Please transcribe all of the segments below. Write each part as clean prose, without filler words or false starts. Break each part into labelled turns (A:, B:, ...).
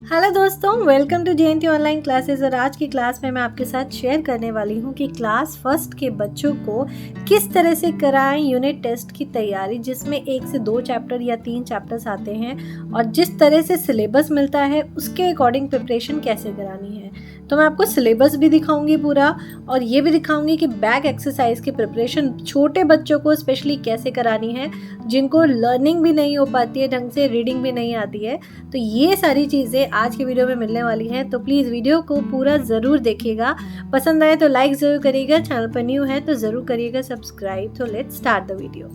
A: Hello दोस्तों, welcome to JNT online classes. और आज की क्लास में मैं आपके साथ शेयर करने वाली हूँ कि क्लास फर्स्ट के बच्चों को किस तरह से कराएं यूनिट टेस्ट की तैयारी, जिसमें 1 से 2 चैप्टर या 3 चैप्टर्स आते हैं और जिस तरह से सिलेबस मिलता है उसके अकॉर्डिंग प्रिपरेशन कैसे करानी है। तो मैं आपको सिलेबस भी दिखाऊंगी पूरा, और ये भी दिखाऊंगी कि बैक एक्सरसाइज की प्रिपरेशन छोटे बच्चों को स्पेशली कैसे करानी है, जिनको लर्निंग भी नहीं हो पाती है ढंग से, रीडिंग भी नहीं आती है। तो ये सारी चीज़ें आज की वीडियो में मिलने वाली हैं, तो प्लीज़ वीडियो को पूरा ज़रूर देखिएगा। पसंद आए तो लाइक ज़रूर करिएगा, चैनल पर न्यू है तो ज़रूर करिएगा सब्सक्राइब। तो लेट्स स्टार्ट द वीडियो।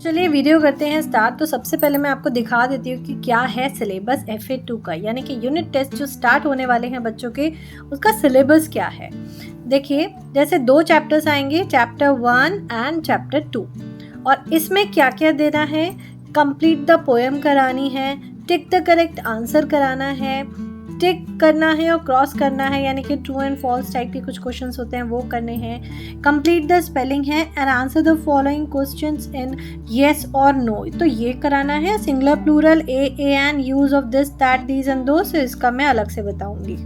A: चलिए वीडियो करते हैं स्टार्ट। तो सबसे पहले मैं आपको दिखा देती हूँ कि क्या है सिलेबस FA2 का, यानी कि यूनिट टेस्ट जो स्टार्ट होने वाले हैं बच्चों के, उसका सिलेबस क्या है। देखिए, जैसे 2 चैप्टर्स आएंगे, चैप्टर 1 एंड चैप्टर 2, और इसमें क्या क्या देना है। कंप्लीट द पोएम करानी है, टिक द करेक्ट आंसर कराना है, टिक करना है और क्रॉस करना है, यानी कि ट्रू एंड फॉल्स टाइप के कुछ क्वेश्चंस होते हैं वो करने हैं। कंप्लीट द स्पेलिंग है and answer the following questions in yes और नो, तो ये कराना है। Singular plural a and use of this that these and those, इसका मैं अलग से बताऊंगी।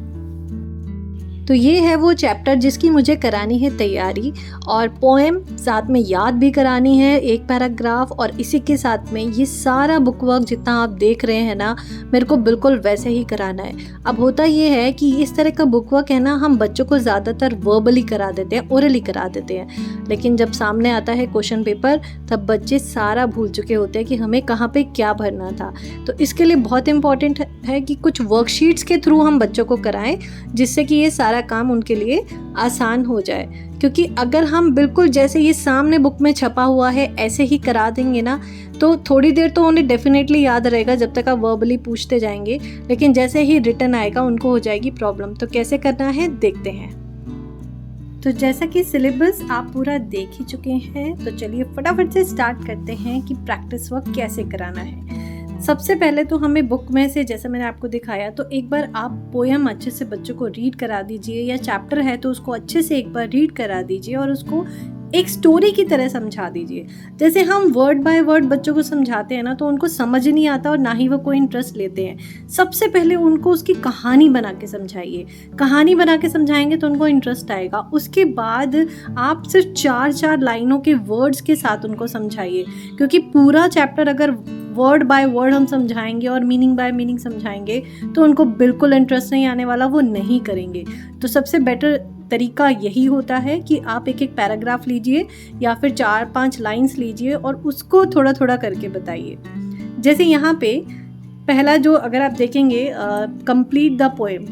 A: तो ये है वो चैप्टर जिसकी मुझे करानी है तैयारी, और पोएम साथ में याद भी करानी है, एक पैराग्राफ, और इसी के साथ में ये सारा बुक वर्क जितना आप देख रहे हैं ना, मेरे को बिल्कुल वैसे ही कराना है। अब होता ये है कि इस तरह का बुक वर्क है ना, हम बच्चों को ज़्यादातर वर्बली करा देते हैं, ओरली करा देते हैं, लेकिन जब सामने आता है क्वेश्चन पेपर तब बच्चे सारा भूल चुके होते हैं कि हमें कहाँ पे क्या भरना था। तो इसके लिए बहुत इंपॉर्टेंट है कि कुछ वर्कशीट्स के थ्रू हम बच्चों को कराएं, जिससे कि ये सारा काम उनके लिए आसान हो जाए। क्योंकि अगर हम बिल्कुल जैसे ये सामने बुक में छपा हुआ है ऐसे ही करा देंगे ना, तो थोड़ी देर तो उन्हें डेफिनेटली याद रहेगा जब तक आप वर्बली पूछते जाएंगे, लेकिन जैसे ही रिटर्न आएगा उनको हो जाएगी प्रॉब्लम। तो कैसे करना है देखते हैं। तो जैसा कि सिलेबस आप पूरा देख ही चुके हैं, तो चलिए फटाफट से स्टार्ट करते हैं कि प्रैक्टिस वर्क कैसे कराना है। सबसे पहले तो हमें बुक में से, जैसे मैंने आपको दिखाया, तो एक बार आप पोएम अच्छे से बच्चों को रीड करा दीजिए, या चैप्टर है तो उसको अच्छे से एक बार रीड करा दीजिए और उसको एक स्टोरी की तरह समझा दीजिए। जैसे हम वर्ड बाय वर्ड बच्चों को समझाते हैं ना, तो उनको समझ नहीं आता और ना ही वो कोई इंटरेस्ट लेते हैं। सबसे पहले उनको उसकी कहानी बना के समझाइए। कहानी बना के समझाएंगे तो उनको इंटरेस्ट आएगा। उसके बाद आप सिर्फ 4-4 लाइनों के वर्ड्स के साथ उनको समझाइए, क्योंकि पूरा चैप्टर अगर वर्ड बाय वर्ड हम समझाएंगे और मीनिंग बाय मीनिंग समझाएंगे तो उनको बिल्कुल इंटरेस्ट नहीं आने वाला, वो नहीं करेंगे। तो सबसे बेटर तरीका यही होता है कि आप एक एक पैराग्राफ लीजिए या फिर 4-5 लाइंस लीजिए और उसको थोड़ा थोड़ा करके बताइए। जैसे यहाँ पे पहला जो अगर आप देखेंगे, कंप्लीट द पोएम,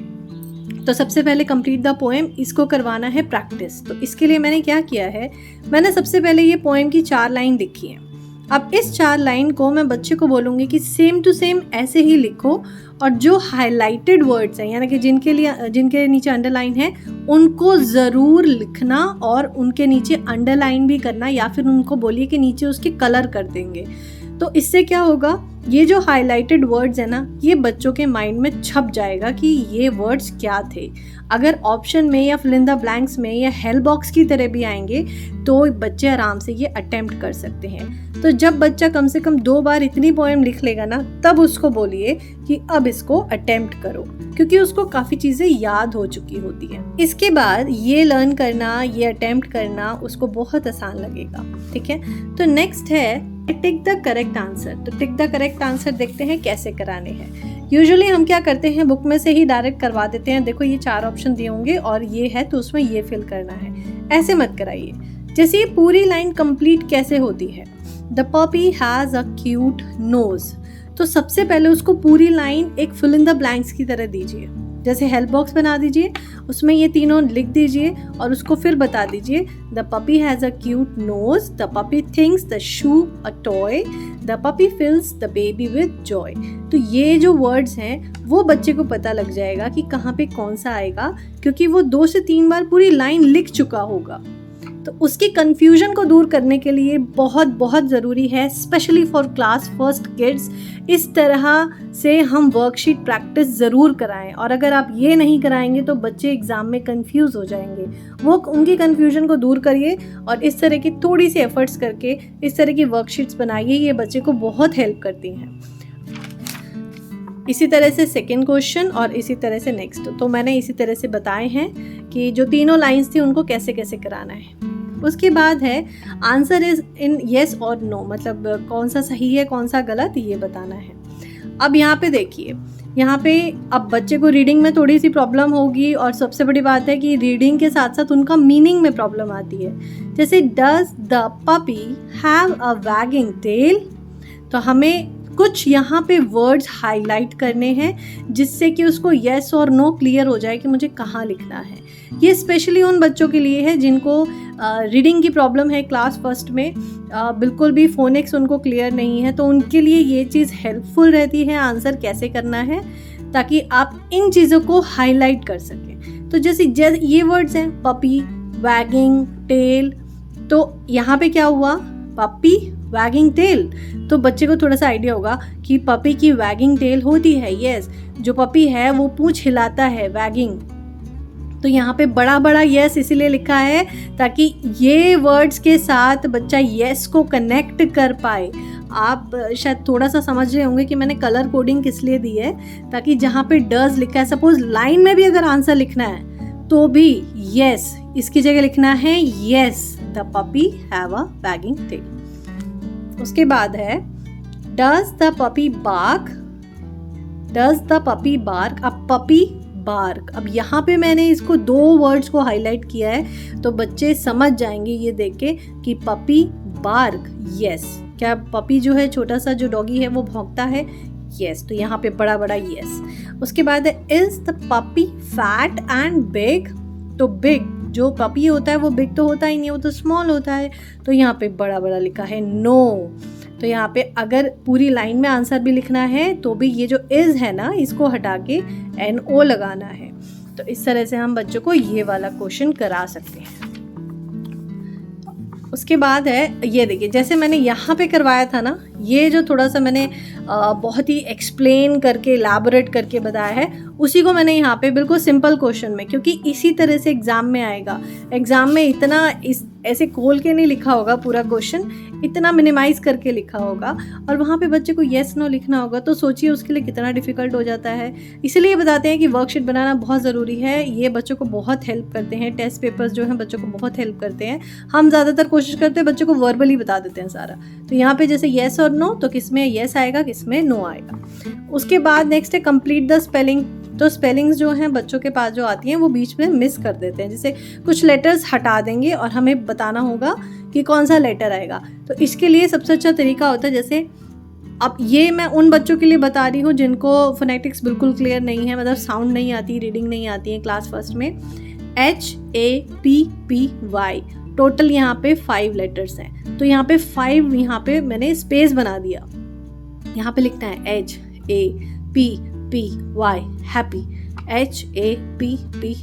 A: तो सबसे पहले कंप्लीट द पोएम इसको करवाना है प्रैक्टिस। तो इसके लिए मैंने क्या किया है, मैंने सबसे पहले ये पोएम की 4 लाइन लिखी है। अब इस 4 लाइन को मैं बच्चे को बोलूँगी कि सेम टू सेम ऐसे ही लिखो, और जो हाइलाइटेड वर्ड्स हैं, यानी कि जिनके नीचे अंडरलाइन है, उनको ज़रूर लिखना और उनके नीचे अंडरलाइन भी करना, या फिर उनको बोलिए कि नीचे उसके कलर कर देंगे। तो इससे क्या होगा, ये जो हाइलाइटेड वर्ड्स है ना, ये बच्चों के माइंड में छप जाएगा कि ये वर्ड्स क्या थे। अगर ऑप्शन में या फिल इन द ब्लैंक्स में या हेल्प बॉक्स की तरह भी आएंगे तो बच्चे आराम से ये अटेम्प्ट कर सकते हैं। तो जब बच्चा कम से कम 2 बार इतनी पोएम लिख लेगा ना, तब उसको बोलिए कि अब इसको अटेम्प्ट करो, क्योंकि उसको काफ़ी चीज़ें याद हो चुकी होती हैं। इसके बाद ये लर्न करना, ये अटेम्प्ट करना उसको बहुत आसान लगेगा। ठीक है, तो नेक्स्ट है टिक द करेक्ट आंसर। तो टिक द करेक्ट आंसर देखते हैं कैसे कराने हैं। यूजुअली हम क्या करते हैं, बुक में से ही डायरेक्ट करवा देते हैं। देखो ये 4 ऑप्शन दिए होंगे और ये है तो उसमें ये फिल करना है, ऐसे मत कराइए। जैसे ये पूरी लाइन कंप्लीट कैसे होती है, the puppy has a cute nose, तो सबसे पहले उसको पूरी लाइन एक फिल इन द ब्लैंक्स की तरह दीजिए। जैसे हेल्प बॉक्स बना दीजिए, उसमें ये तीनों लिख दीजिए और उसको फिर बता दीजिए, the puppy has a cute nose, the puppy thinks the shoe a toy, the puppy fills the baby with joy. तो ये जो वर्ड्स हैं वो बच्चे को पता लग जाएगा कि कहाँ पे कौन सा आएगा, क्योंकि वो 2 से 3 बार पूरी लाइन लिख चुका होगा। तो उसकी कन्फ्यूजन को दूर करने के लिए बहुत बहुत ज़रूरी है, specially for class first kids, इस तरह से हम वर्कशीट प्रैक्टिस ज़रूर कराएं। और अगर आप ये नहीं कराएंगे तो बच्चे एग्ज़ाम में कंफ्यूज हो जाएंगे। वो उनकी कन्फ्यूजन को दूर करिए और इस तरह की थोड़ी सी एफर्ट्स करके इस तरह की वर्कशीट्स बनाइए, ये बच्चे को बहुत हेल्प करती हैं। इसी तरह से सेकेंड क्वेश्चन और इसी तरह से नेक्स्ट, तो मैंने इसी तरह से बताए हैं कि जो तीनों लाइंस थी उनको कैसे कैसे कराना है। उसके बाद है आंसर इज इन येस और नो, मतलब कौन सा सही है कौन सा गलत ये बताना है। अब यहाँ पे देखिए, यहाँ पे अब बच्चे को रीडिंग में थोड़ी सी प्रॉब्लम होगी और सबसे बड़ी बात है कि रीडिंग के साथ साथ उनका मीनिंग में प्रॉब्लम आती है। जैसे does the puppy have a wagging tail, तो हमें कुछ यहाँ पे वर्ड्स हाईलाइट करने हैं जिससे कि उसको येस और नो क्लियर हो जाए कि मुझे कहाँ लिखना है। ये स्पेशली उन बच्चों के लिए है जिनको रीडिंग की प्रॉब्लम है क्लास फर्स्ट में, बिल्कुल भी फोनिक्स उनको क्लियर नहीं है, तो उनके लिए ये चीज़ हेल्पफुल रहती है आंसर कैसे करना है, ताकि आप इन चीज़ों को हाईलाइट कर सकें। तो जैसे ये वर्ड्स हैं पपी, वैगिंग, टेल, तो यहाँ पे क्या हुआ, पपी वैगिंग टेल, तो बच्चे को थोड़ा सा आइडिया होगा कि पपी की वैगिंग टेल होती है। यस, जो पपी है वो पूंछ हिलाता है, वैगिंग। तो यहाँ पे बड़ा बड़ा यस इसीलिए लिखा है ताकि ये वर्ड्स के साथ बच्चा यस को कनेक्ट कर पाए। आप शायद थोड़ा सा समझ रहे होंगे कि मैंने कलर कोडिंग किस लिए दी है, ताकि जहाँ पे डज लिखा है, सपोज लाइन में भी अगर आंसर लिखना है तो भी यस इसकी जगह लिखना है yes the puppy have a wagging tail. उसके बाद है does the puppy bark, does the puppy bark, अब पपी बार्क, अब यहाँ पे मैंने इसको दो वर्ड्स को हाईलाइट किया है तो बच्चे समझ जाएंगे ये देख के कि पपी बार्क, यस, क्या पपी जो है छोटा सा जो डॉगी है वो भौंकता है, यस, तो यहाँ पे बड़ा बड़ा यस। उसके बाद है is the puppy fat and big, तो बिग जो पपी होता है वो बिग तो होता ही नहीं, वो तो स्मॉल होता है, तो यहाँ पे बड़ा बड़ा लिखा है नो। तो यहाँ पे अगर पूरी लाइन में आंसर भी लिखना है तो भी ये जो इज है ना इसको हटा के NO लगाना है। तो इस तरह से हम बच्चों को ये वाला क्वेश्चन करा सकते हैं। उसके बाद है ये देखिए, जैसे मैंने यहाँ पे करवाया था ना, ये जो थोड़ा सा मैंने बहुत ही एक्सप्लेन करके इलैबोरेट करके बताया है, उसी को मैंने यहाँ पे बिल्कुल सिंपल क्वेश्चन में, क्योंकि इसी तरह से एग्ज़ाम में आएगा। एग्ज़ाम में इतना ऐसे खोल के नहीं लिखा होगा पूरा क्वेश्चन, इतना मिनिमाइज करके लिखा होगा और वहाँ पे बच्चे को येस नो लिखना होगा, तो सोचिए उसके लिए कितना डिफ़िकल्ट हो जाता है। इसलिए बताते हैं कि वर्कशीट बनाना बहुत ज़रूरी है, ये बच्चों को बहुत हेल्प करते हैं। टेस्ट पेपर्स जो हैं बच्चों को बहुत हेल्प करते हैं। हम ज़्यादातर कोशिश करते हैं बच्चों को वर्बली बता देते हैं सारा, तो यहाँ पे जैसे येस और नो, तो किसमें येस आएगा किसमें नो आएगा। उसके बाद नेक्स्ट है कंप्लीट द स्पेलिंग, तो स्पेलिंग्स जो हैं बच्चों के पास जो आती हैं वो बीच में मिस कर देते हैं, जैसे कुछ लेटर्स हटा देंगे और हमें बताना होगा कि कौन सा लेटर आएगा। तो इसके लिए सबसे अच्छा तरीका होता है, जैसे अब ये मैं उन बच्चों के लिए बता रही हूँ जिनको फोनेटिक्स बिल्कुल क्लियर नहीं है, मतलब साउंड नहीं आती, रीडिंग नहीं आती है क्लास फर्स्ट में। HAPPY, टोटल यहाँ पे 5 लेटर्स हैं, तो यहाँ पे 5 यहाँ पे मैंने स्पेस बना दिया, यहाँ पे लिखना है HAPPY हैप्पी, HAPPY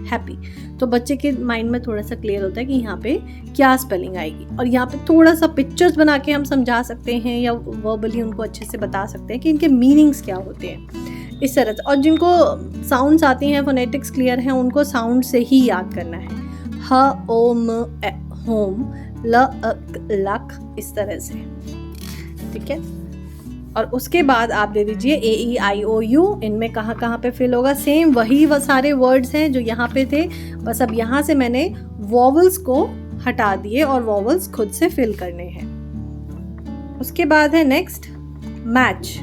A: हैप्पी। तो बच्चे के माइंड में थोड़ा सा क्लियर होता है कि यहाँ पे क्या स्पेलिंग आएगी, और यहाँ पे थोड़ा सा पिक्चर्स बना के हम समझा सकते हैं या वर्बली उनको अच्छे से बता सकते हैं कि इनके मीनिंग्स क्या होते हैं, इस तरह से। और जिनको साउंड्स आती हैं, फोनेटिक्स क्लियर हैं, उनको साउंड से ही याद करना है, ह ओ म होम, ल लक, इस तरह से, ठीक है। और उसके बाद आप दे दीजिए AEIOU, इनमें कहाँ कहाँ पे फिल होगा, सेम वही सारे वर्ड्स हैं जो यहाँ पे थे, बस अब यहाँ से मैंने वॉवल्स को हटा दिए और वॉवल्स खुद से फिल करने हैं। उसके बाद है नेक्स्ट मैच।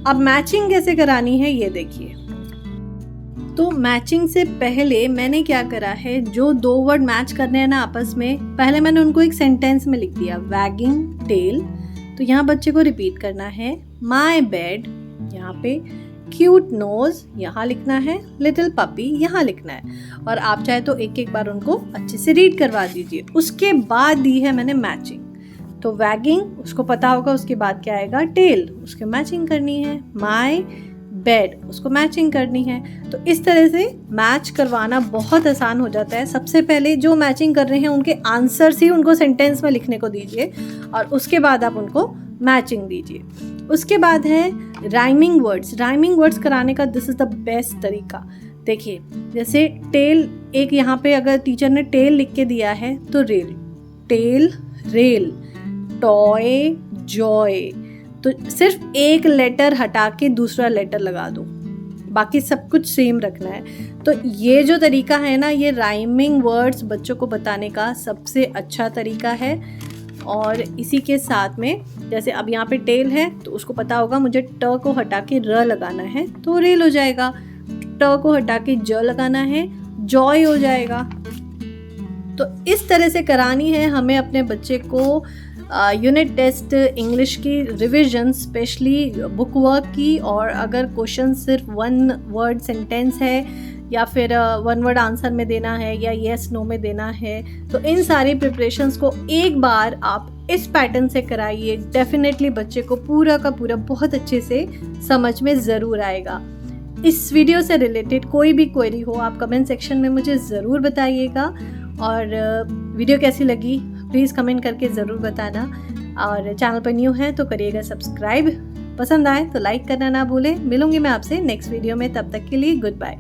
A: अब मैचिंग कैसे करानी है ये देखिए। तो मैचिंग से पहले मैंने क्या करा है, जो 2 वर्ड मैच करने हैं ना आपस में, पहले मैंने उनको एक सेंटेंस में लिख दिया, वैगिंग टेल, तो यहाँ बच्चे को रिपीट करना है, माई बेड यहाँ पे, क्यूट नोज यहाँ लिखना है, लिटिल पपी यहाँ लिखना है, और आप चाहे तो एक एक बार उनको अच्छे से रीड करवा दीजिए। उसके बाद दी है मैंने मैचिंग, तो वैगिंग उसको पता होगा, उसके बाद क्या आएगा टेल, उसके मैचिंग करनी है, माई बेड, उसको मैचिंग करनी है। तो इस तरह से मैच करवाना बहुत आसान हो जाता है। सबसे पहले जो मैचिंग कर रहे हैं उनके आंसर्स ही उनको सेंटेंस में लिखने को दीजिए और उसके बाद आप उनको मैचिंग दीजिए। उसके बाद है राइमिंग वर्ड्स। राइमिंग वर्ड्स कराने का दिस इज़ द बेस्ट तरीका। देखिए, जैसे टेल, एक यहाँ पे अगर टीचर ने टेल लिख के दिया है तो rail, tail rail, toy joy, तो सिर्फ एक लेटर हटा के दूसरा लेटर लगा दो, बाकी सब कुछ सेम रखना है। तो ये जो तरीका है ना, ये राइमिंग वर्ड्स बच्चों को बताने का सबसे अच्छा तरीका है। और इसी के साथ में जैसे अब यहाँ पे टेल है तो उसको पता होगा मुझे ट को हटा के र लगाना है तो रेल हो जाएगा, ट को हटा के ज लगाना है जॉय हो जाएगा। तो इस तरह से करानी है हमें अपने बच्चे को यूनिट टेस्ट इंग्लिश की रिवीजन, स्पेशली बुक वर्क की। और अगर क्वेश्चन सिर्फ 1 वर्ड सेंटेंस है या फिर 1 वर्ड आंसर में देना है या येस नो में देना है, तो इन सारी प्रिपरेशंस को एक बार आप इस पैटर्न से कराइए। डेफिनेटली बच्चे को पूरा का पूरा बहुत अच्छे से समझ में ज़रूर आएगा। इस वीडियो से रिलेटेड कोई भी क्वेरी हो आप कमेंट सेक्शन में मुझे ज़रूर बताइएगा। और वीडियो कैसी लगी प्लीज़ कमेंट करके ज़रूर बताना। और चैनल पर न्यू है तो करिएगा सब्सक्राइब। पसंद आए तो लाइक करना ना भूलें। मिलूंगी मैं आपसे नेक्स्ट वीडियो में, तब तक के लिए गुड बाय।